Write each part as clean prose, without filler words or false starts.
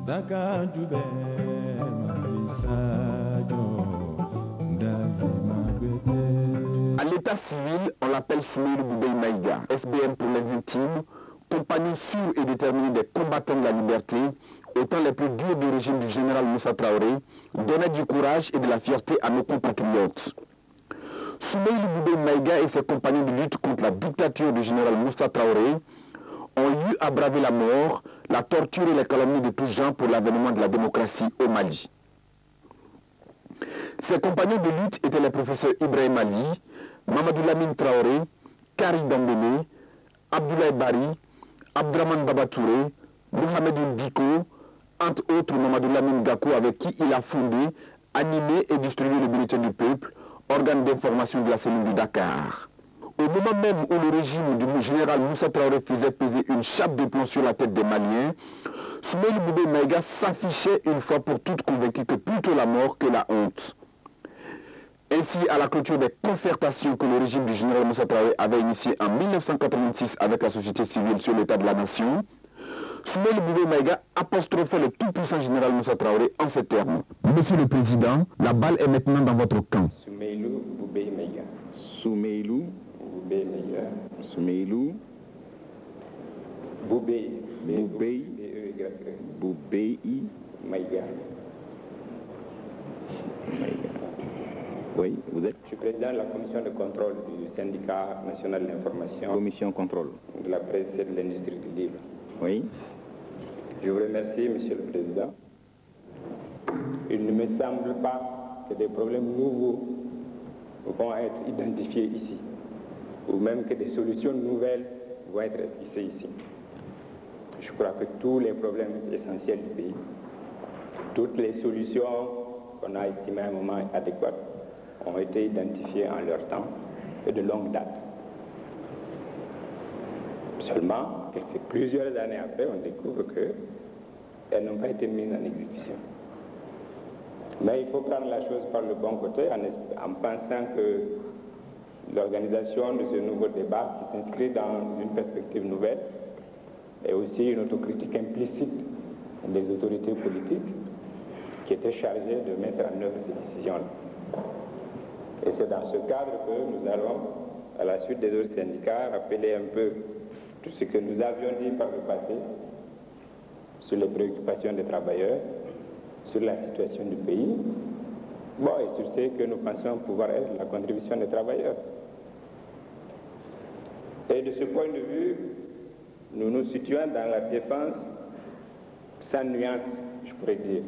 À l'état civil, on l'appelle Soumeïlou Boubèye Maïga, SBM pour les intimes, compagnon sûr et déterminé des combattants de la liberté, au temps les plus durs du régime du général Moussa Traoré, donnait du courage et de la fierté à nos compatriotes. Soumeïlou Boubèye Maïga et ses compagnons de lutte contre la dictature du général Moussa Traoré ont eu à braver la mort, la torture et les calomnies de tous genres pour l'avènement de la démocratie au Mali. Ses compagnons de lutte étaient les professeurs Ibrahim Ali, Mamadou Lamine Traoré, Kari Dambélé, Abdoulaye Bari, Abdraman Babatouré, Mohamed Ndiko, entre autres Mamadou Lamine Gakou avec qui il a fondé, animé et distribué le bulletin du peuple, organe d'information de la cellule de Dakar. Au moment même où le régime du général Moussa Traoré faisait peser une chape de plomb sur la tête des Maliens, Soumeïlou Boubèye Maïga s'affichait une fois pour toutes convaincu que plutôt la mort que la honte. Ainsi, à la clôture des concertations que le régime du général Moussa Traoré avait initiées en 1986 avec la société civile sur l'état de la nation, Soumeïlou Boubèye Maïga apostrophait le tout-puissant général Moussa Traoré en ces termes. Monsieur le Président, la balle est maintenant dans votre camp. Soumeïlou Boubèye Maïga. Soumeïlou Boubèye Maïga. Soumeïlou Boubèye. Boubèye Boubèye Maïga. Maïga. Oui, vous êtes Je suis président de la commission de contrôle du syndicat national de l'information, commission contrôle. de la presse et de l'industrie du livre. Oui. Je vous remercie, Monsieur le Président. Il ne me semble pas que des problèmes nouveaux vont être identifiés ici, ou même que des solutions nouvelles vont être esquissées ici. Je crois que tous les problèmes essentiels du pays, toutes les solutions qu'on a estimées à un moment adéquates, ont été identifiées en leur temps et de longue date. Seulement, plusieurs années après, on découvre qu'elles n'ont pas été mises en exécution. Mais il faut prendre la chose par le bon côté en pensant que l'organisation de ce nouveau débat qui s'inscrit dans une perspective nouvelle et aussi une autocritique implicite des autorités politiques qui étaient chargées de mettre en œuvre ces décisions-là. Et c'est dans ce cadre que nous allons, à la suite des autres syndicats, rappeler un peu tout ce que nous avions dit par le passé sur les préoccupations des travailleurs, sur la situation du pays, et sur ce que nous pensons pouvoir être la contribution des travailleurs. Et de ce point de vue, nous nous situons dans la défense sans nuance, je pourrais dire,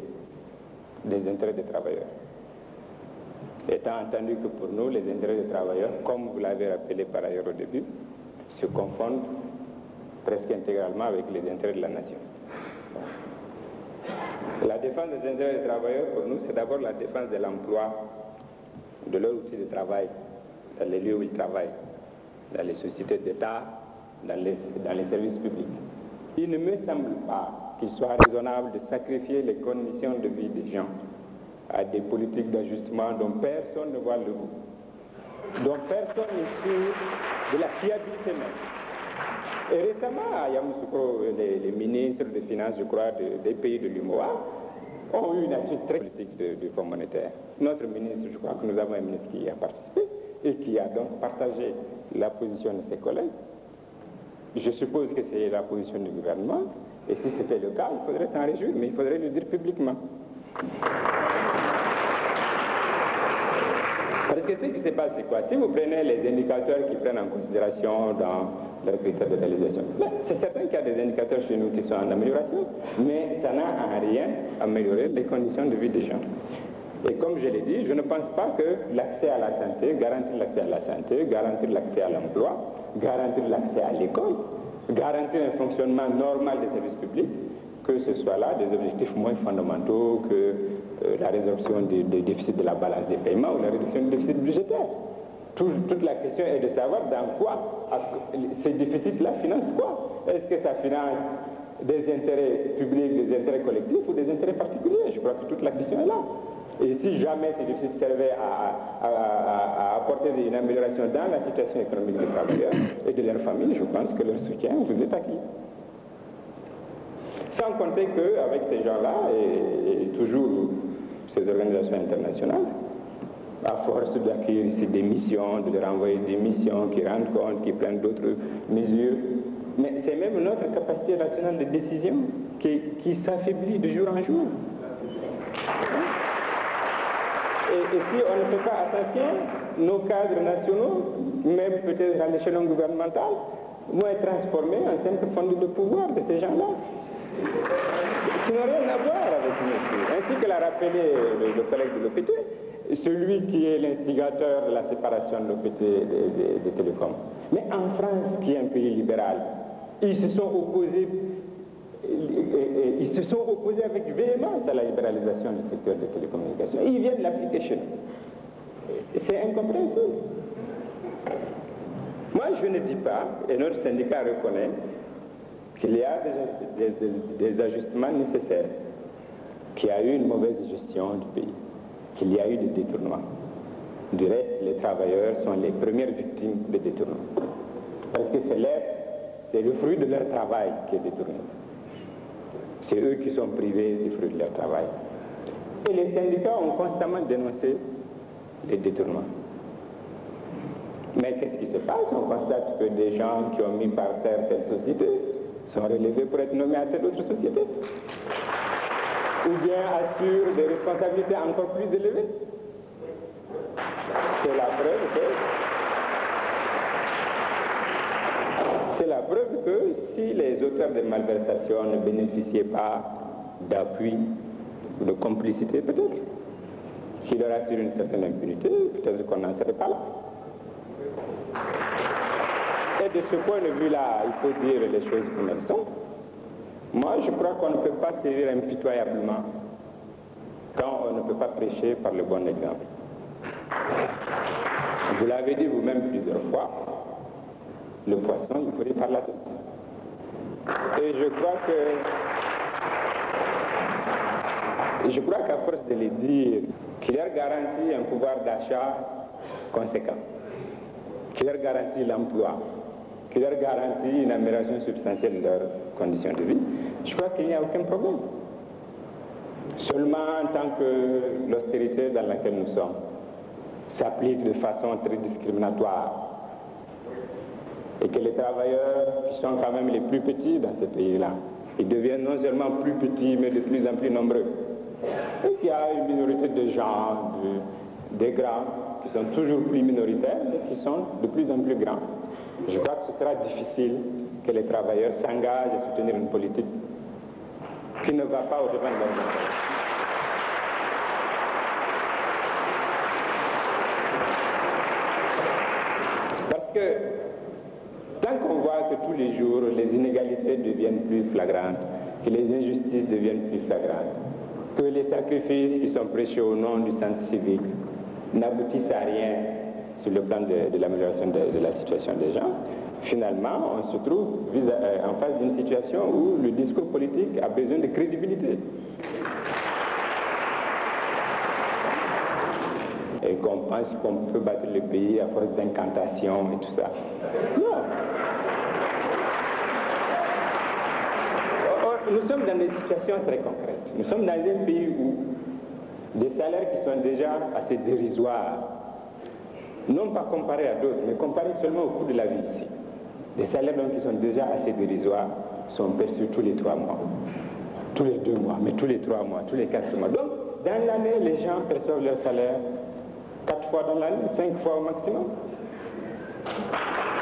des intérêts des travailleurs. Étant entendu que pour nous, les intérêts des travailleurs, comme vous l'avez rappelé par ailleurs au début, se confondent presque intégralement avec les intérêts de la nation. La défense des intérêts des travailleurs, pour nous, c'est d'abord la défense de l'emploi, de leur outil de travail, dans les lieux où ils travaillent, dans les sociétés d'État, dans les services publics. Il ne me semble pas qu'il soit raisonnable de sacrifier les conditions de vie des gens à des politiques d'ajustement dont personne ne voit le bout, dont personne n'est sûr de la fiabilité même. Et récemment, à Yamoussoukro, les ministres des Finances, je crois, des pays de l'UMOA ont eu une attitude très politique du Fonds monétaire. Notre ministre, je crois que nous avons un ministre qui y a participé et qui a donc partagé la position de ses collègues. Je suppose que c'est la position du gouvernement, et si c'était le cas, il faudrait s'en réjouir, mais il faudrait le dire publiquement. Parce que ce qui se passe, c'est quoi? Si vous prenez les indicateurs qui prennent en considération dans leurs critères de réalisation, c'est certain qu'il y a des indicateurs chez nous qui sont en amélioration, mais ça n'a en rien amélioré les conditions de vie des gens. Et comme je l'ai dit, je ne pense pas que l'accès à la santé, garantir l'accès à la santé, garantir l'accès à l'emploi, garantir l'accès à l'école, garantir un fonctionnement normal des services publics, que ce soit là des objectifs moins fondamentaux que la résorption des déficits de la balance des paiements ou la réduction du déficit budgétaire. Toute la question est de savoir dans quoi ces déficits-là financent quoi. Est-ce que ça finance des intérêts publics, des intérêts collectifs ou des intérêts particuliers? Je crois que toute la question est là. Et si jamais ces déficits servaient à apporter une amélioration dans la situation économique des travailleurs et de leurs familles, je pense que leur soutien vous est acquis. Sans compter qu'avec ces gens-là, et toujours ces organisations internationales, à force d'accueillir ici des missions, de leur envoyer des missions qui rendent compte, qui prennent d'autres mesures, mais c'est même notre capacité nationale de décision qui s'affaiblit de jour en jour. Et si on ne fait pas attention, nos cadres nationaux, même peut-être à l'échelon gouvernemental, vont être transformés en simple fondé de pouvoir de ces gens-là, qui n'ont rien à voir avec nous. Ainsi que l'a rappelé le collègue de l'OPT, celui qui est l'instigateur de la séparation de l'OPT des télécoms. Mais en France, qui est un pays libéral, ils se sont opposés avec véhémence à la libéralisation du secteur des télécommunications. Ils viennent l'appliquer chez nous. C'est incompréhensible. Moi, je ne dis pas, et notre syndicat reconnaît, qu'il y a des ajustements nécessaires, qu'il y a eu une mauvaise gestion du pays, qu'il y a eu des détournements. Du reste, les travailleurs sont les premières victimes des détournements. Parce que c'est le fruit de leur travail qui est détourné. C'est eux qui sont privés du fruit de leur travail. Et les syndicats ont constamment dénoncé les détournements. Mais qu'est-ce qui se passe? On constate que des gens qui ont mis par terre telle société sont relevés pour être nommés à telle autre société. Ou bien assurent des responsabilités encore plus élevées. C'est la preuve que si les auteurs de malversations ne bénéficiaient pas d'appui ou de complicité, peut-être, qui leur assure une certaine impunité, peut-être qu'on n'en serait pas là. Et de ce point de vue-là, il faut dire les choses comme elles sont. Moi, je crois qu'on ne peut pas sévir impitoyablement quand on ne peut pas prêcher par le bon exemple. Vous l'avez dit vous-même plusieurs fois, le poisson, il pourrait par la tête. Et je crois qu'à force de les dire, qui leur garantit un pouvoir d'achat conséquent, qui leur garantit l'emploi, qui leur garantit une amélioration substantielle de leurs conditions de vie, je crois qu'il n'y a aucun problème. Seulement en tant que l'austérité dans laquelle nous sommes s'applique de façon très discriminatoire et que les travailleurs qui sont quand même les plus petits dans ces pays-là, ils deviennent non seulement plus petits mais de plus en plus nombreux. Et qu'il y a une minorité de gens, des grands, qui sont toujours plus minoritaires mais qui sont de plus en plus grands. Je crois que ce sera difficile que les travailleurs s'engagent à soutenir une politique qui ne va pas au-devant de leur intérêt. Parce que tant qu'on voit que tous les jours les inégalités deviennent plus flagrantes, que les injustices deviennent plus flagrantes, que les sacrifices qui sont prêchés au nom du sens civique n'aboutissent à rien sur le plan de l'amélioration de la situation des gens, finalement on se trouve en face d'une situation où le discours politique a besoin de crédibilité. Et qu'on pense qu'on peut battre le pays à force d'incantations et tout ça. Non. Nous sommes dans des situations très concrètes. Nous sommes dans un pays où des salaires qui sont déjà assez dérisoires, non pas comparés à d'autres, mais comparés seulement au coût de la vie ici. Des salaires donc qui sont déjà assez dérisoires sont perçus tous les 3 mois, tous les 2 mois, mais tous les 3 mois, tous les 4 mois. Donc, dans l'année, les gens perçoivent leur salaire 4 fois dans l'année, 5 fois au maximum.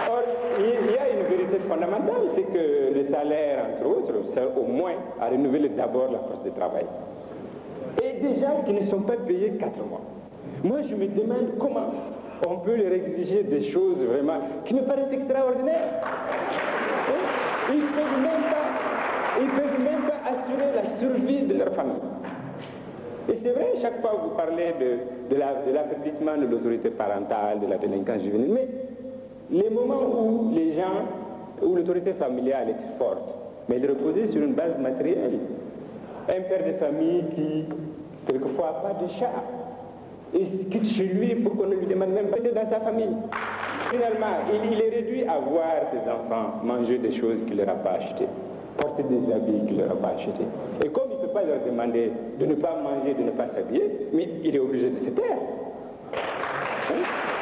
Or, il y a une vérité fondamentale, c'est que les salaires, entre autres, servent au moins à renouveler d'abord la force de travail. Et des gens qui ne sont pas payés 4 mois. Moi, je me demande comment on peut leur exiger des choses vraiment qui me paraissent extraordinaires. Ils ne peuvent même pas assurer la survie de leur famille. Et c'est vrai, chaque fois vous parlez de l'affaiblissement de l'autorité parentale, de la délinquance juvénile, mais les moments où où l'autorité familiale était forte, mais elle reposait sur une base matérielle. Un père de famille qui, quelquefois, n'a pas de chat, et quitte chez lui pour qu'on ne lui demande même pas d'être dans sa famille. Finalement, il est réduit à voir ses enfants manger des choses qu'il ne leur a pas achetées, porter des habits qu'il n'aura pas achetés. Et comme il ne peut pas leur demander de ne pas manger, de ne pas s'habiller, mais il est obligé de se taire.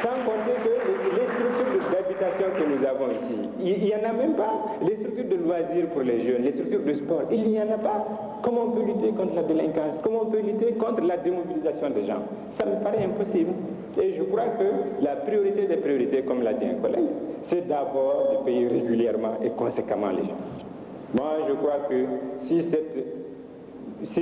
Sans compter que les structures d'habitation que nous avons ici, il n'y en a même pas. Les structures de loisirs pour les jeunes, les structures de sport, il n'y en a pas. Comment on peut lutter contre la délinquance? Comment on peut lutter contre la démobilisation des gens? Ça me paraît impossible. Et je crois que la priorité des priorités, comme l'a dit un collègue, c'est d'abord de payer régulièrement et conséquemment les gens. Moi, je crois que si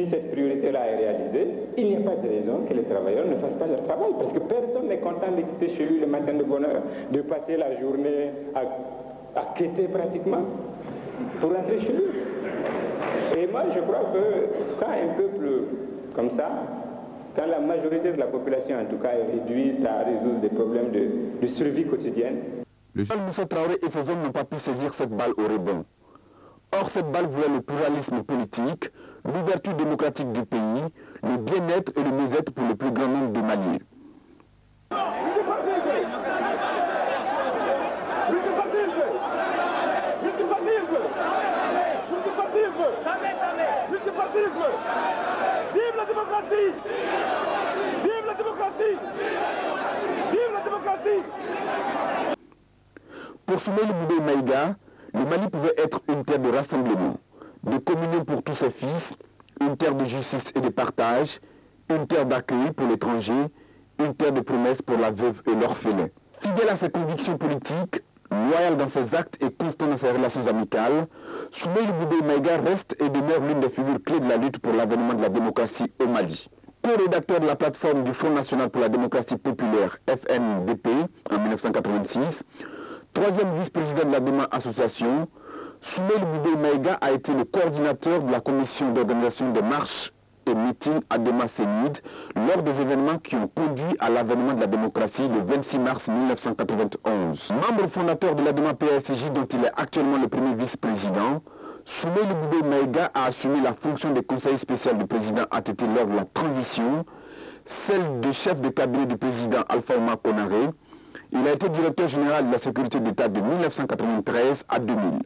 cette priorité-là est réalisée, il n'y a pas de raison que les travailleurs ne fassent pas leur travail, parce que personne n'est content de quitter chez lui le matin de bonne heure, de passer la journée à quêter pratiquement pour rentrer chez lui. Et moi, je crois que quand un peuple comme ça, quand la majorité de la population, en tout cas, est réduite à résoudre des problèmes de survie quotidienne. Moussa Traoré et ses hommes n'ont pas pu saisir cette balle au rebond. Or, cette balle voulait le pluralisme politique, l'ouverture démocratique du pays, le bien-être et le mieux-être pour le plus grand nombre de Maliens. Vive la démocratie! Vive la démocratie! Vive la démocratie! Pour Soumaïla Boubèye Maïga, le Mali pouvait être une terre de rassemblement, de communion pour tous ses fils, une terre de justice et de partage, une terre d'accueil pour l'étranger, une terre de promesses pour la veuve et l'orphelin. Fidèle à ses convictions politiques, loyal dans ses actes et constant dans ses relations amicales, Soumaïla Boubèye Maïga reste et demeure l'une des figures clés de la lutte pour l'avènement de la démocratie au Mali. Co-rédacteur de la plateforme du Front National pour la démocratie populaire, FNDP, en 1986, troisième vice-président de la DEMA Association, Soumaïla Boubèye Maïga a été le coordinateur de la commission d'organisation des marches et meetings à DEMA Sénide lors des événements qui ont conduit à l'avènement de la démocratie le 26 mars 1991. Membre fondateur de la DEMA PSJ dont il est actuellement le premier vice-président, Soumaïla Boubèye Maïga a assumé la fonction de conseiller spécial du président ATT lors de la transition, celle de chef de cabinet du président Alpha Oumar Konaré. Il a été directeur général de la sécurité d'État de 1993 à 2000.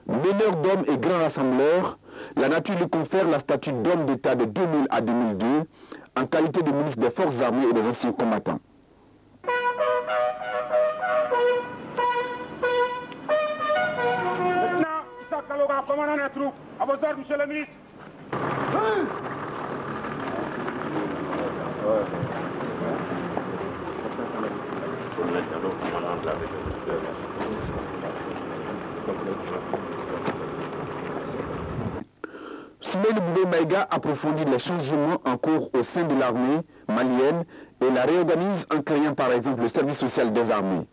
Meneur d'hommes et grand rassembleur, la nature lui confère la statue d'homme d'État de 2000 à 2002 en qualité de ministre des Forces armées et des anciens combattants. Maintenant, Issa Kaloga, commandant des troupes, à vos ordres, monsieur le ministre. Soumaïla Boubèye Maïga approfondit les changements en cours au sein de l'armée malienne et la réorganise en créant par exemple le service social des armées.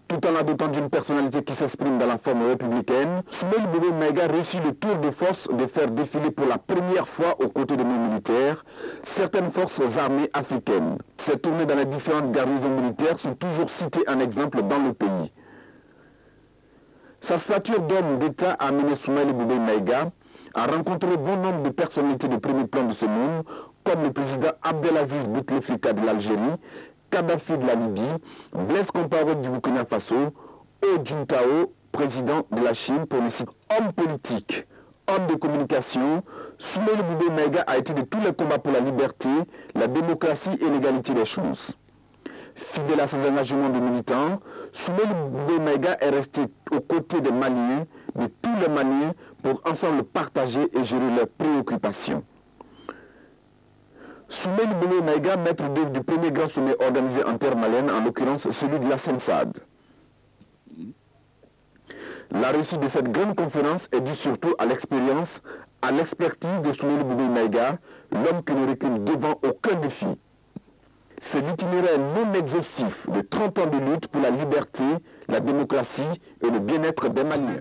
Tout en la dotant d'une personnalité qui s'exprime dans la forme républicaine, Soumaïla Boubèye Maïga réussit le tour de force de faire défiler pour la première fois aux côtés de nos militaires certaines forces armées africaines. Ces tournées dans les différentes garnisons militaires sont toujours citées en exemple dans le pays. Sa stature d'homme d'État a amené Soumaïla Boubèye Maïga à rencontrer bon nombre de personnalités de premier plan de ce monde, comme le président Abdelaziz Bouteflika de l'Algérie, Kadhafi de la Libye, Blaise Compaoré du Burkina Faso, Hu Jintao, président de la Chine, pour les citer. Homme politique, homme de communication, Soumaïla Boubèye Maïga a été de tous les combats pour la liberté, la démocratie et l'égalité des chances. Fidèle à ses engagements de militants, Soumaïla Boubèye Maïga est resté aux côtés des Maliens, de tous les Maliens, pour ensemble partager et gérer leurs préoccupations. Soumaïla Boubèye Maïga, maître d'œuvre du premier grand sommet organisé en terre malienne, en l'occurrence celui de la SENSAD. La réussite de cette grande conférence est due surtout à l'expérience, à l'expertise de Soumaïla Boubèye Maïga, l'homme qui ne recule devant aucun défi. C'est l'itinéraire non exhaustif de 30 ans de lutte pour la liberté, la démocratie et le bien-être des Maliens.